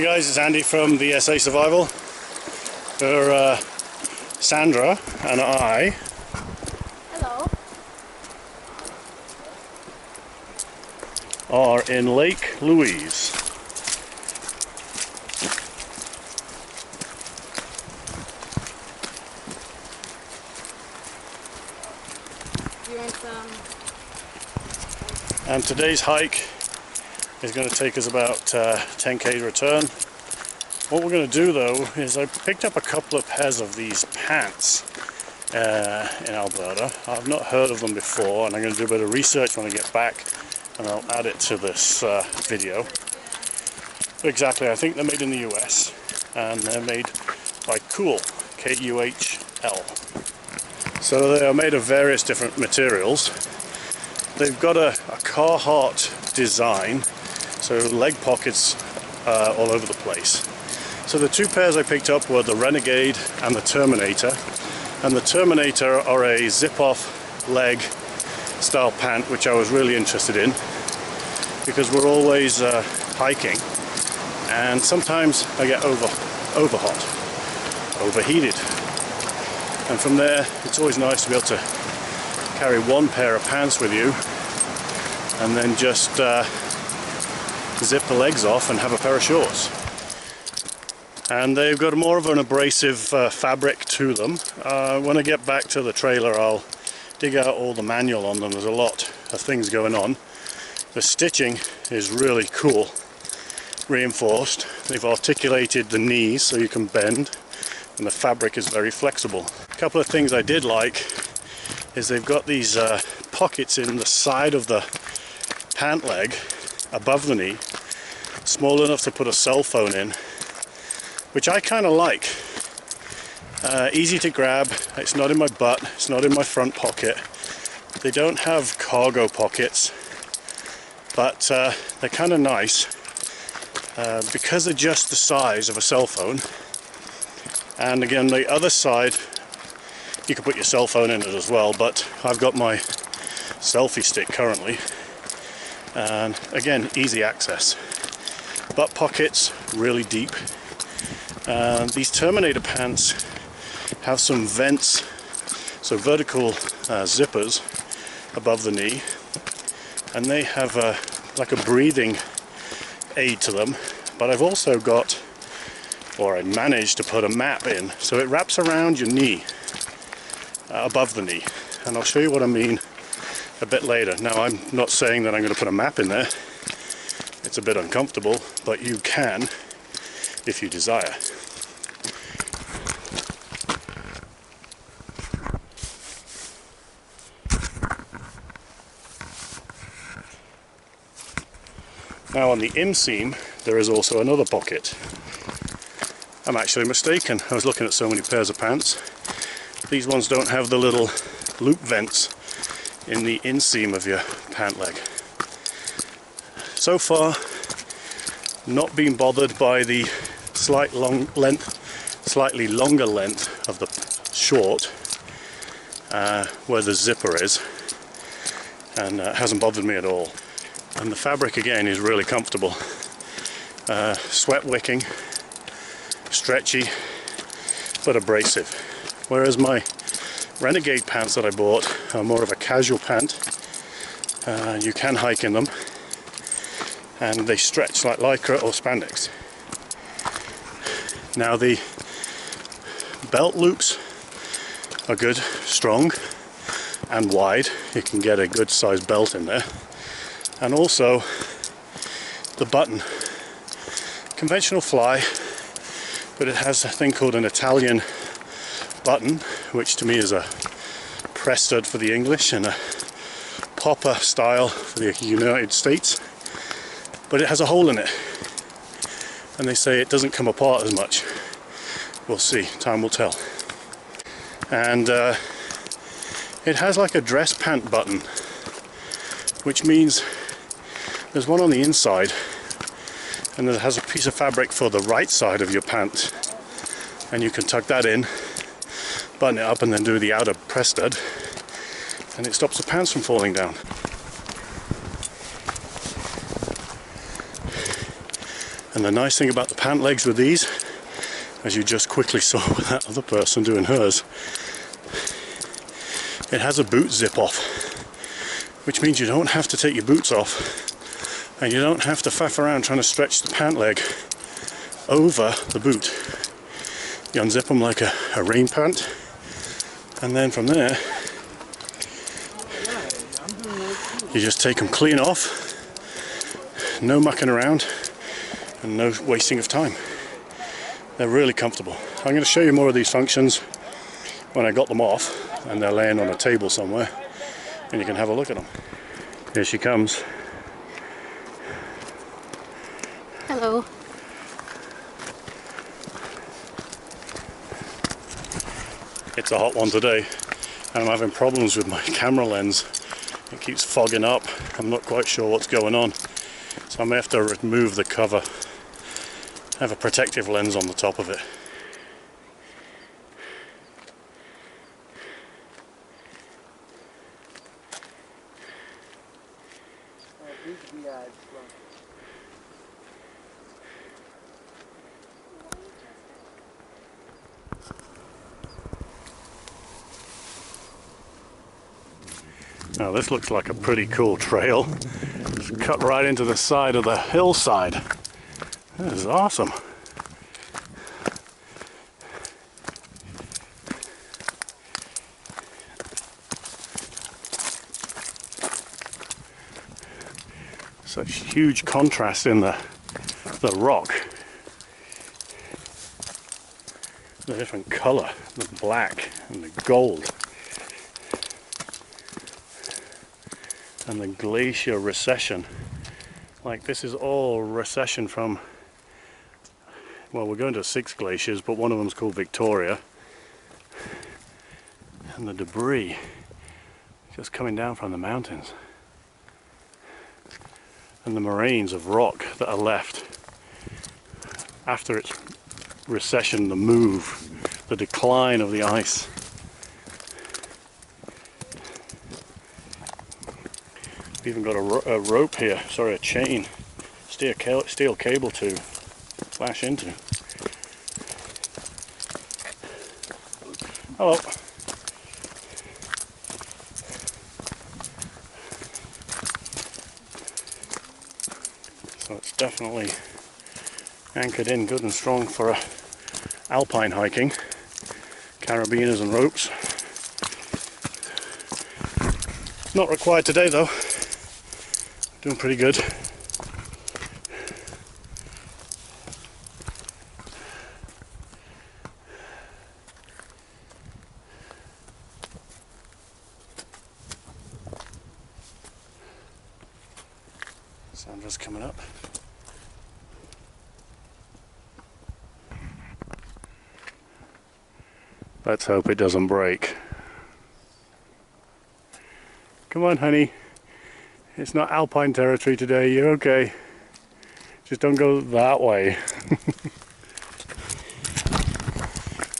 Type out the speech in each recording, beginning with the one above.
Hi guys, it's Andy from the SA Survival. We're Sandra and I are in Lake Louise. Do you want some? And today's hike is going to take us about 10k return. What we're going to do though is I picked up a couple of pairs of these pants in Alberta. I've not heard of them before, and I'm going to do a bit of research when I get back, and I'll add it to this video. But exactly, I think they're made in the US, and they're made by Kuhl, K-U-H-L. So they are made of various different materials. They've got a Carhartt design, so leg pockets all over the place. So the two pairs I picked up were the Renegade and the Terminator. And the Terminator are a zip-off leg style pant, which I was really interested in because we're always hiking, and sometimes I get overheated. And from there, it's always nice to be able to carry one pair of pants with you and then just zip the legs off and have a pair of shorts. And they've got more of an abrasive fabric to them. When I get back to the trailer, I'll dig out all the manual on them. There's a lot of things going on. The stitching is really cool, reinforced. They've articulated the knees so you can bend, and the fabric is very flexible. A couple of things I did like is they've got these pockets in the side of the pant leg above the knee, small enough to put a cell phone in, which I kind of like. Easy to grab, it's not in my butt, it's not in my front pocket. They don't have cargo pockets, but they're kind of nice because they're just the size of a cell phone. And again, the other side, you can put your cell phone in it as well, but I've got my selfie stick currently. And again, easy access. Butt pockets, really deep. These Terminator pants have some vents, so vertical zippers above the knee, and they have like a breathing aid to them. But I've also got, or I managed to put a map in, so it wraps around your knee, above the knee, and I'll show you what I mean a bit later. Now, I'm not saying that I'm going to put a map in there. It's a bit uncomfortable, but you can if you desire. Now on the inseam there is also another pocket. I'm actually mistaken. I was looking at so many pairs of pants. These ones don't have the little loop vents in the inseam of your pant leg. So far, not being bothered by the slightly longer length of the short, where the zipper is, and it hasn't bothered me at all. And the fabric again is really comfortable, sweat wicking, stretchy, but abrasive. Whereas my Renegade pants that I bought are more of a casual pant. You can hike in them, and they stretch like lycra or spandex. Now the belt loops are good, strong and wide. You can get a good sized belt in there. And also the button, conventional fly, but it has a thing called an Italian button, which to me is a press stud for the English and a popper style for the United States, but it has a hole in it, and they say it doesn't come apart as much. We'll see, time will tell. And it has like a dress pant button, which means there's one on the inside, and it has a piece of fabric for the right side of your pant, and you can tuck that in, button it up, and then do the outer press stud, and it stops the pants from falling down. And the nice thing about the pant legs with these, as you just quickly saw with that other person doing hers, it has a boot zip off, which means you don't have to take your boots off and you don't have to faff around trying to stretch the pant leg over the boot. You unzip them like a rain pant, and then from there you just take them clean off, no mucking around and no wasting of time. They're really comfortable. I'm going to show you more of these functions when I got them off and they're laying on a table somewhere and you can have a look at them. Here she comes. Hello. It's a hot one today and I'm having problems with my camera lens. It keeps fogging up. I'm not quite sure what's going on, so I may have to remove the cover. I have a protective lens on the top of it. Now this looks like a pretty cool trail. It's cut right into the side of the hillside. This is awesome. Such huge contrast in the rock. The different color, the black and the gold. And the glacier recession. Like this is all recession from, well, we're going to 6 glaciers, but one of them is called Victoria. And the debris just coming down from the mountains. And the moraines of rock that are left after its recession, the move, the decline of the ice. We've even got a rope here, sorry, a chain, steel cable to flash into. Hello. So it's definitely anchored in good and strong for alpine hiking. Carabiners and ropes. Not required today though. Doing pretty good. Sandra's coming up. Let's hope it doesn't break. Come on, honey. It's not alpine territory today, you're okay. Just don't go that way.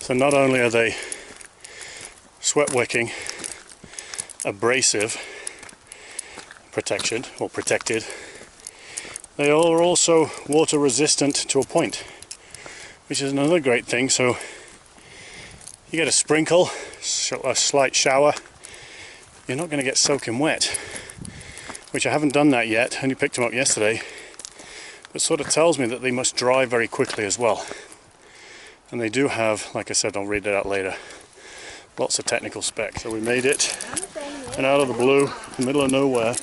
So not only are they sweat wicking, abrasive protection, or protected, they are also water resistant to a point, which is another great thing. So you get a sprinkle, a slight shower, you're not going to get soaking wet. Which I haven't done that yet, only picked them up yesterday, but sort of tells me that they must dry very quickly as well. And they do have, like I said, I'll read it out later, lots of technical specs. So we made it, and out of the blue, in the middle of nowhere,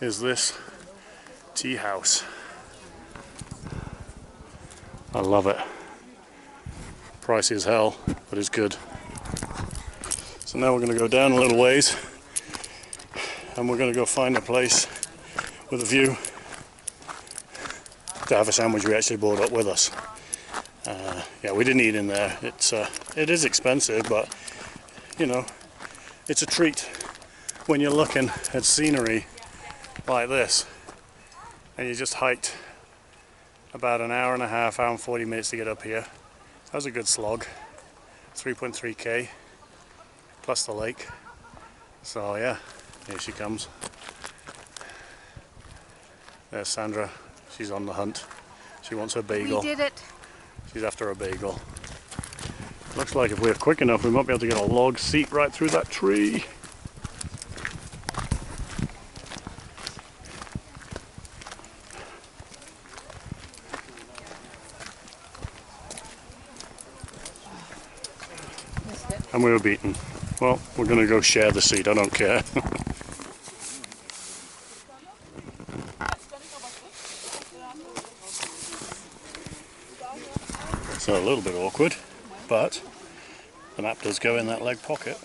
is this tea house. I love it. Pricey as hell, but it's good. So now we're going to go down a little ways, and we're going to go find a place with a view to have a sandwich we actually brought up with us. Yeah, we didn't eat in there. It is expensive, but you know, it's a treat when you're looking at scenery like this, and you just hiked about an hour and a half, hour and 40 minutes to get up here. That was a good slog. 3.3k plus the lake. So yeah, here she comes. There's Sandra. She's on the hunt. She wants her bagel. We did it. She's after a bagel. Looks like if we're quick enough, we might be able to get a log seat right through that tree. And we were beaten. Well, we're going to go share the seat, I don't care. So a little bit awkward, but the map does go in that leg pocket.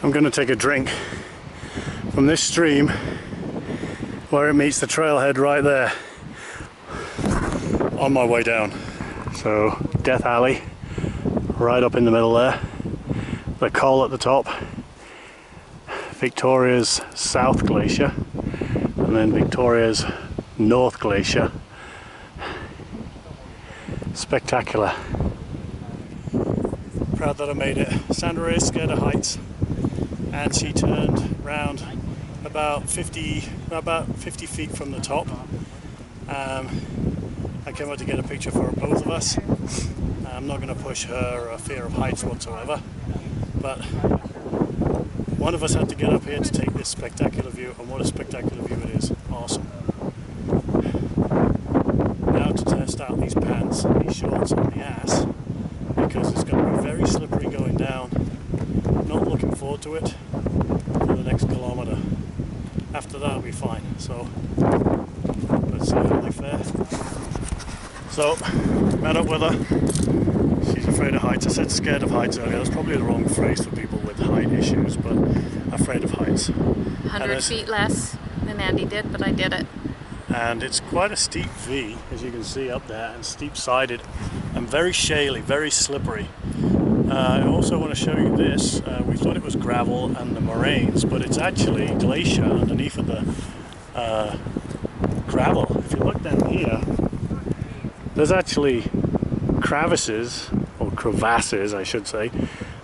I'm going to take a drink from this stream where it meets the trailhead right there on my way down. So Death Alley right up in the middle there, the Kuhl at the top, Victoria's South Glacier, and then Victoria's North Glacier. Spectacular. Proud that I made it. Sandra is scared of heights, and she turned round about 50 feet from the top. I came out to get a picture for both of us. I'm not going to push her fear of heights whatsoever, but one of us had to get up here to take this spectacular view, and what a spectacular view it is. Awesome. Now to test out these pants and these shorts on the ass, because it's going to be very slippery going down. Not looking forward to it for the next kilometre. After that, I'll be fine. So let's see how they fare. So, met up with her. She's afraid of heights. I said scared of heights earlier. That's probably the wrong phrase for people with height issues, but afraid of heights. 100 feet less than Andy did, but I did it. And it's quite a steep V, as you can see up there, and steep-sided, and very shaly, very slippery. I also want to show you this. We thought it was gravel and the moraines, but it's actually glacier underneath of the gravel. If you look down here, there's actually crevices, or crevasses I should say,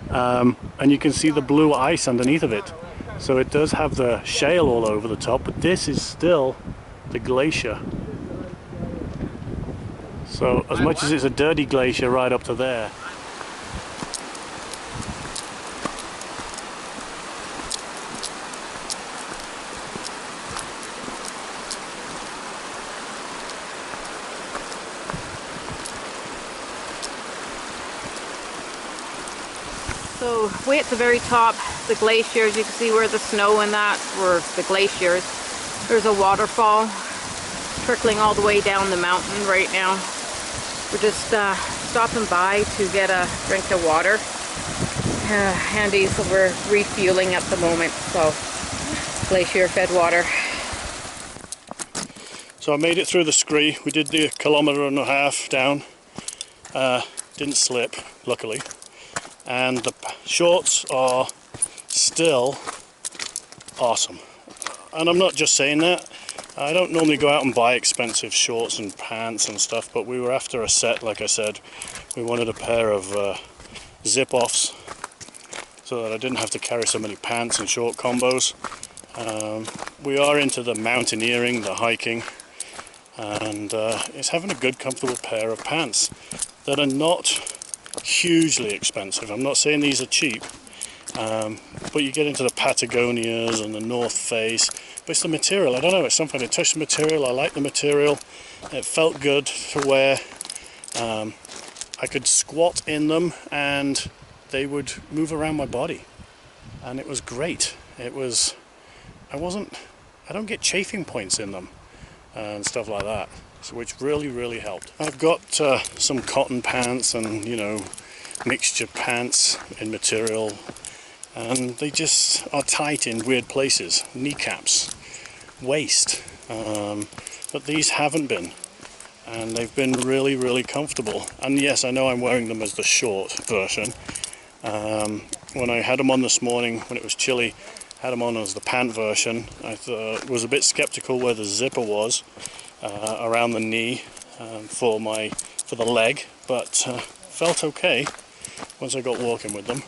and you can see the blue ice underneath of it. So it does have the shale all over the top, but this is still the glacier. So as much as it's a dirty glacier right up to there, So way at the very top, the glaciers, you can see where the snow and that were the glaciers. There's a waterfall trickling all the way down the mountain right now. We're just stopping by to get a drink of water. Handy's, we're refueling at the moment, so glacier fed water. so I made it through the scree. We did the 1.5 kilometers down. Didn't slip, luckily. And the shorts are still awesome. And I'm not just saying that. I don't normally go out and buy expensive shorts and pants and stuff, but we were after a set, like I said. We wanted a pair of zip-offs so that I didn't have to carry so many pants and short combos. We are into the mountaineering, the hiking, and it's having a good, comfortable pair of pants that are not hugely expensive. I'm not saying these are cheap, but you get into the Patagonias and the North Face, but it's the material. I don't know, it's something. I touched the material, I like the material, it felt good to wear. I could squat in them and they would move around my body, and it was great. It was, I don't get chafing points in them and stuff like that. So which really helped. I've got some cotton pants and, you know, mixture pants in material, and they just are tight in weird places, kneecaps, waist, but these haven't been. and they've been really, really comfortable. And yes, I know I'm wearing them as the short version. When I had them on this morning, when it was chilly, had them on as the pant version. I was a bit skeptical where the zipper was around the knee for the leg, but felt okay once I got walking with them.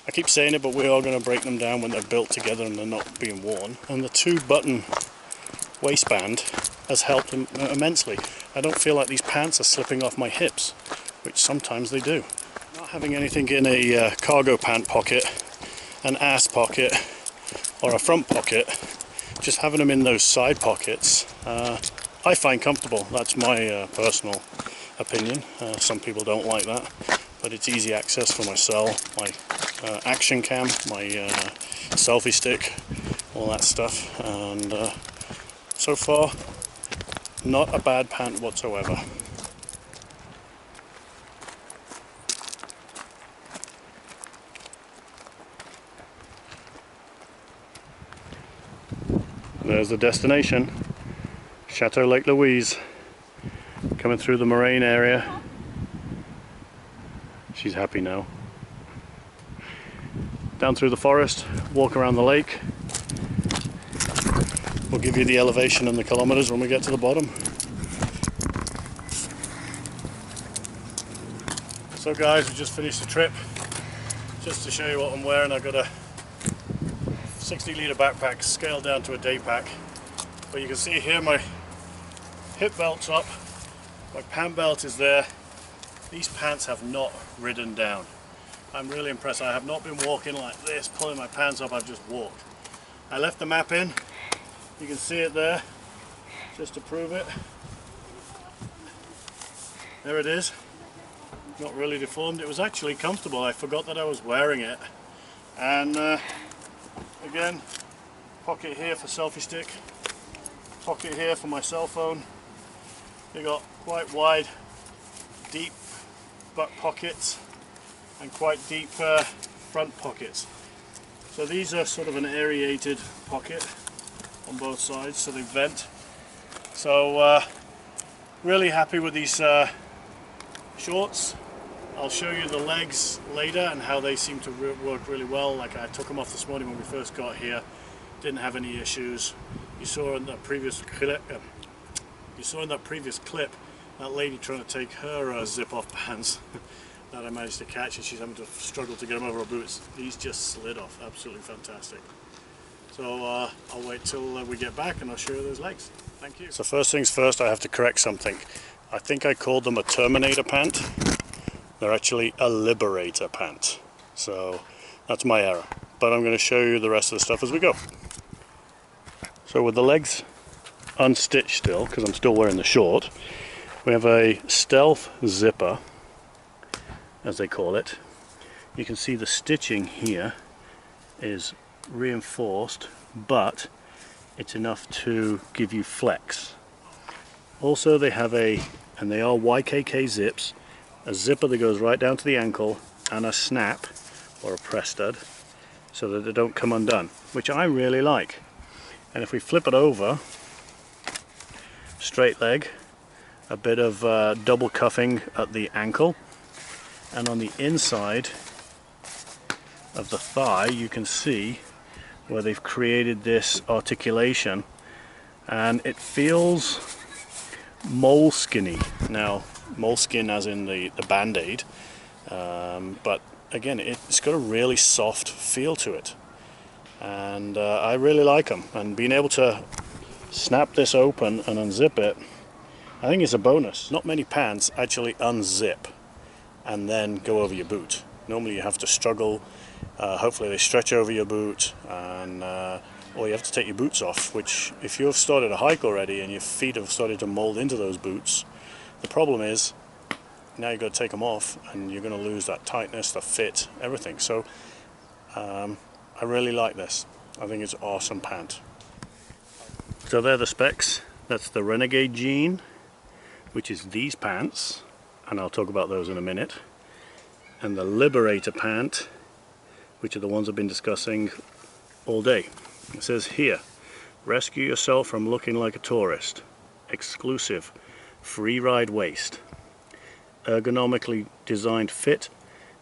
I keep saying it, but we are going to break them down when they're built together and they're not being worn. And the 2-button waistband has helped them immensely. I don't feel like these pants are slipping off my hips, which sometimes they do. Not having anything in a cargo pant pocket, an ass pocket, or a front pocket, just having them in those side pockets, I find comfortable. That's my personal opinion. Some people don't like that, but it's easy access for my cell, my action cam, my selfie stick, all that stuff, and so far not a bad pant whatsoever. There's the destination, Chateau Lake Louise, coming through the moraine area. She's happy now. Down through the forest, walk around the lake. We'll give you the elevation and the kilometers when we get to the bottom. So guys, we just finished the trip. Just to show you what I'm wearing, I've got a 60-litre backpack scaled down to a day pack. But you can see here my hip belt's up, my pant belt is there. These pants have not ridden down. I'm really impressed. I have not been walking like this, pulling my pants up, I've just walked. I left the map in, you can see it there, just to prove it. There it is, not really deformed. It was actually comfortable, I forgot that I was wearing it. And again, pocket here for selfie stick, pocket here for my cell phone. They got quite wide, deep butt pockets and quite deep front pockets. So these are sort of an aerated pocket on both sides, so they vent. So really happy with these shorts. I'll show you the legs later and how they seem to work really well. Like I took them off this morning when we first got here, didn't have any issues. You saw in that previous clip, that lady trying to take her zip-off pants that I managed to catch, and she's having to struggle to get them over her boots. These just slid off, absolutely fantastic. So I'll wait till we get back and I'll show you those legs. Thank you. So first things first, I have to correct something. I think I called them a Terminator pant. They're actually a Liberator pant. So that's my error. But I'm going to show you the rest of the stuff as we go. So with the legs unstitched still, because I'm still wearing the short, we have a stealth zipper, as they call it. You can see the stitching here is reinforced, but it's enough to give you flex. Also they have and they are YKK zips, a zipper that goes right down to the ankle and a snap or a press stud so that they don't come undone, which I really like. And if we flip it over, straight leg, a bit of double cuffing at the ankle, and on the inside of the thigh you can see where they've created this articulation, and it feels moleskin-y. Now, moleskin as in the band-aid, but again it's got a really soft feel to it, and I really like them. And being able to snap this open and unzip it, I think it's a bonus. Not many pants actually unzip and then go over your boot. Normally you have to struggle, hopefully they stretch over your boot, and or you have to take your boots off, which if you've started a hike already and your feet have started to mold into those boots, the problem is now you've got to take them off and you're going to lose that tightness, the fit, everything. So I really like this. I think it's an awesome pant. So they're the specs. That's the Renegade jean, which is these pants, and I'll talk about those in a minute, and the Liberator pant, which are the ones I've been discussing all day. It says here, Rescue yourself from looking like a tourist. Exclusive. Free ride waist. Ergonomically designed fit.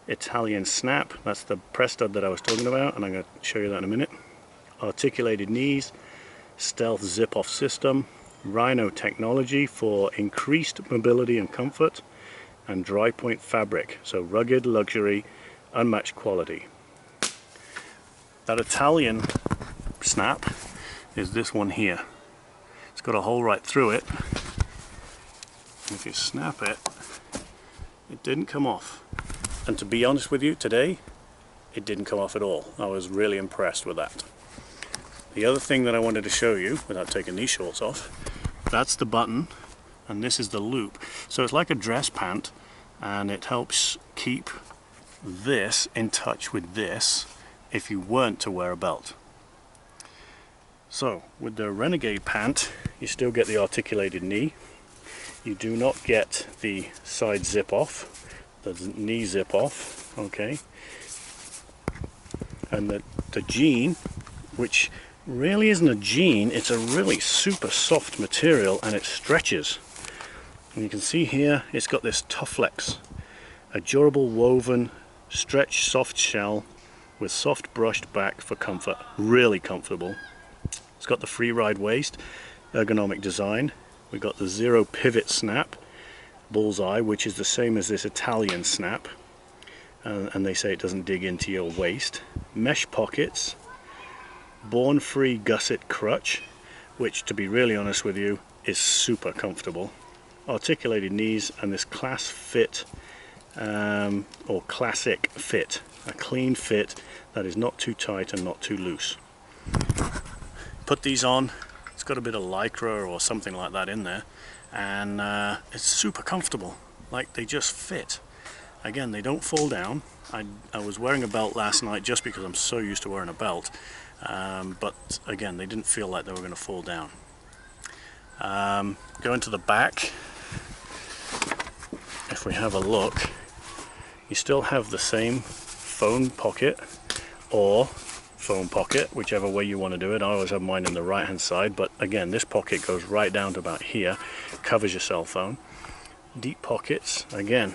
Italian snap. That's the press stud that I was talking about, and I'm going to show you that in a minute. Articulated knees. Stealth zip-off system. Rhino technology for increased mobility and comfort. And dry point fabric. So rugged, luxury, unmatched quality. That Italian snap is this one here. It's got a hole right through it. And if you snap it, it didn't come off. And to be honest with you, today, it didn't come off at all. I was really impressed with that. The other thing that I wanted to show you, without taking these shorts off, that's the button, and this is the loop. So it's like a dress pant, and it helps keep this in touch with this if you weren't to wear a belt. So with the Renegade pant, you still get the articulated knee. You do not get the side zip off, the knee zip off, okay? And the jean, which really isn't a jean, it's a really super soft material, and it stretches. And you can see here, it's got this Toughflex, a durable woven stretch soft shell with soft brushed back for comfort. Really comfortable. It's got the free ride waist, ergonomic design. We've got the zero pivot snap, bullseye, which is the same as this Italian snap. And they say it doesn't dig into your waist. Mesh pockets, born free gusset crutch, which to be really honest with you is super comfortable. Articulated knees, and this class fit or classic fit, a clean fit that is not too tight and not too loose. Put these on, it's got a bit of lycra or something like that in there, and it's super comfortable. Like, they just fit. Again, they don't fall down. I was wearing a belt last night just because I'm so used to wearing a belt, but again, they didn't feel like they were going to fall down. Going to the back, if we have a look, you still have the same phone pocket or phone pocket, whichever way you want to do it. I always have mine on the right hand side, but again, this pocket goes right down to about here, covers your cell phone. Deep pockets, again,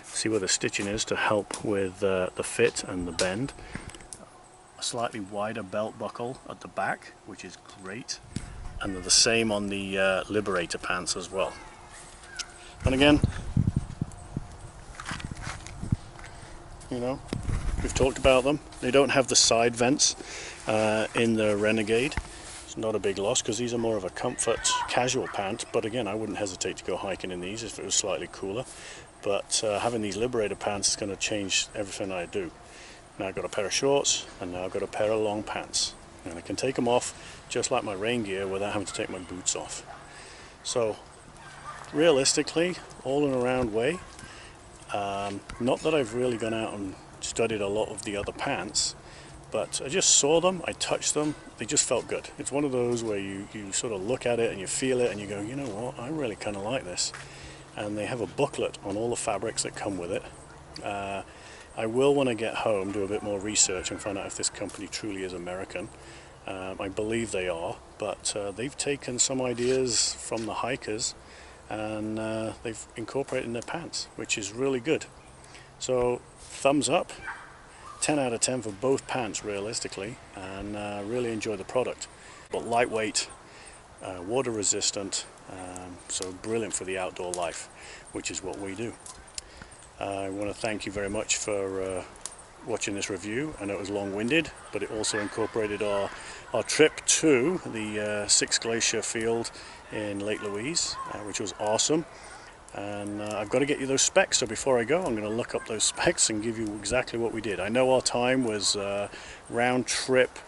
see where the stitching is to help with the fit and the bend. A slightly wider belt buckle at the back, which is great, and they're the same on the Liberator pants as well. And again, you know, we've talked about them. They don't have the side vents in the Renegade. It's not a big loss because these are more of a comfort casual pant, but again, I wouldn't hesitate to go hiking in these if it was slightly cooler. But having these Liberator pants is going to change everything I do. Now I've got a pair of shorts, and now I've got a pair of long pants, and I can take them off just like my rain gear without having to take my boots off. So realistically, all in a round way, not that I've really gone out and studied a lot of the other pants, but I just saw them, I touched them, they just felt good. It's one of those where you sort of look at it and you feel it and you go, you know what, I really kind of like this. And they have a booklet on all the fabrics that come with it. I will, when I get home, do a bit more research and find out if this company truly is American. I believe they are, but they've taken some ideas from the hikers and they've incorporated in their pants, which is really good. So thumbs up, 10 out of 10 for both pants realistically, and really enjoy the product. But lightweight, water resistant, so brilliant for the outdoor life, which is what we do. I want to thank you very much for watching this review. I know it was long-winded, but it also incorporated our trip to the 6 Glacier field in Lake Louise, which was awesome. And I've got to get you those specs, so before I go I'm going to look up those specs and give you exactly what we did. I know our time was round trip,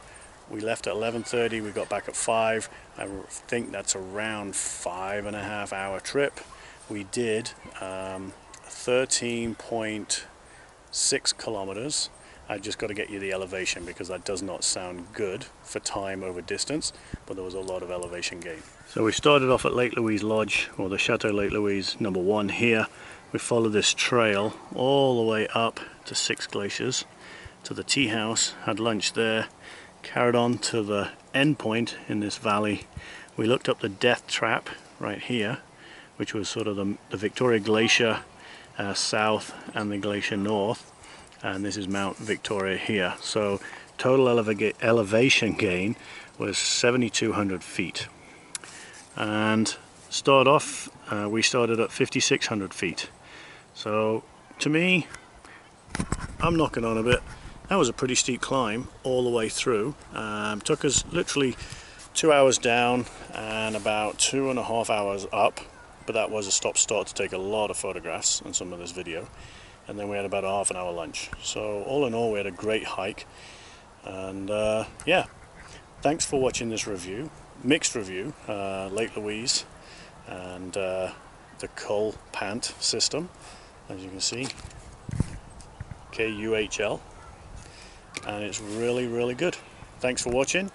we left at 11:30, we got back at 5. I think that's around 5.5 hour trip. We did 13.6 kilometers. I just got to get you the elevation because that does not sound good for time over distance, but there was a lot of elevation gain. So we started off at Lake Louise Lodge, or the Chateau Lake Louise #1 here. We followed this trail all the way up to 6 Glaciers to the tea house, had lunch there, carried on to the end point in this valley. We looked up the Death Trap right here, which was sort of the Victoria Glacier south and the glacier north, and this is Mount Victoria here. So total elevation gain was 7,200 feet, and start off we started at 5,600 feet. So to me, I'm knocking on a bit. That was a pretty steep climb all the way through. Took us literally 2 hours down and about 2.5 hours up, but that was a stop-start to take a lot of photographs and some of this video, and then we had about a half an hour lunch. So all in all, we had a great hike, and yeah, thanks for watching this review, mixed review, Lake Louise and the Kuhl pant system, as you can see, KUHL, and it's really good. Thanks for watching.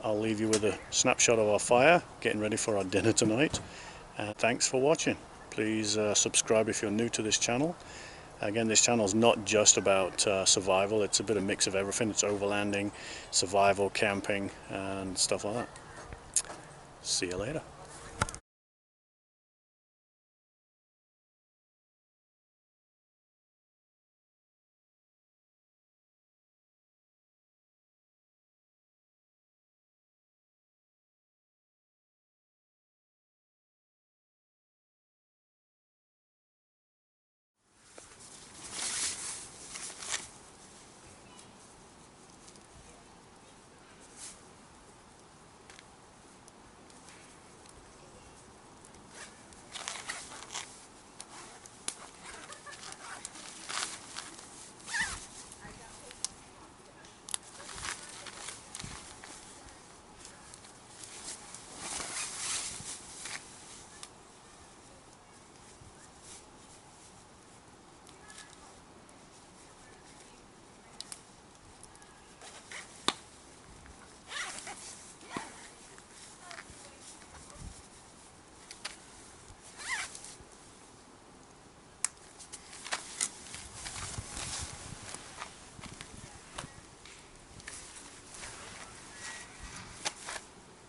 I'll leave you with a snapshot of our fire, getting ready for our dinner tonight. And thanks for watching. Please subscribe if you're new to this channel. Again, this channel is not just about survival. It's a bit of mix of everything. It's overlanding, survival, camping, and stuff like that. See you later.